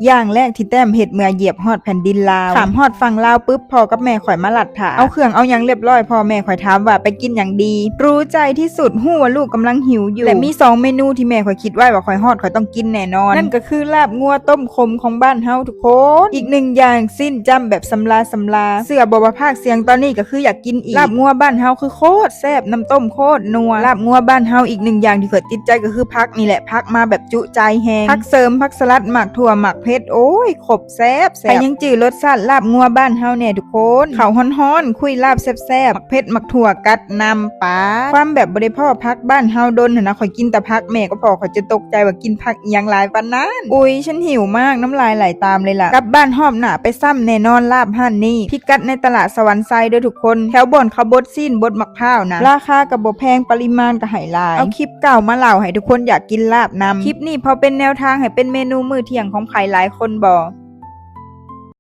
อย่างแรกที่แต้มเฮ็ดเมื่อเหยียบฮอดแผ่นดินลาวขามฮอดฝั่งลาวปุ๊บพ่อกับแม่ข่อยมาลัดถาเอาเครื่องเอาหยังเรียบร้อยพ่อแม่ข่อยถามว่าไปกินหยังดีรู้ใจที่สุดฮู้ว่าลูกกำลังหิวอยู่และมี2เมนูที่แม่ข่อยคิดไว้ว่าข่อยฮอดข่อยต้องกินแน่นอนนั่นก็คือลาบงัวต้มขมของบ้านเฮาทุกคนอีก1อย่างสิ้นจำแบบสำลาเสื้อบ่ว่าภาคเสียงตอนนี้ก็คืออยากกินอีกลาบงัวบ้านเฮาคือโคตรแซ่บน้ำต้มโคตรนัวลาบงัวบ้านเฮาอีก1อย่างที่ข่อยติดใจก็คือผักนี่แหละผักมาแบบจุใจแฮงผักเสริมผักสลัดหมักถั่วหมักเผ็ดโอ้ยครบแซ่บแต่ยังจื้อรสชาติลาบงัวบ้านเฮาแน่ทุกคนข้าวฮ้อนๆคุยลาบแซ่บๆหมักเผ็ดหมักถั่วกัดนำปาความแบบบ่ได้พ่อผักบ้านเฮาดนนะข่อยกินแต่ผักแม่ก็พอข่อยจะตกใจว่ากินผักอีหยังหลายปานนั้นอุ้ยฉันหิวมากน้ำลายไหลตามเลยล่ะกลับบ้านหอบหน้าไปซ้ำแน่นอนลาบหั่นนี่พิกัดในตลาดสวรรค์ไซด์เด้อทุกคนแถวบ่อนเขาบดซีนบดมักพร้าวนะราคาก็บ่แพงปริมาณก็ให้หลายเอาคลิปเก่ามาเล่าให้ทุกคนอยากกินลาบนำคลิปนี้พอเป็นแนวทางให้เป็นเมนูมื้อเที่ยงของใครหลายคนบ่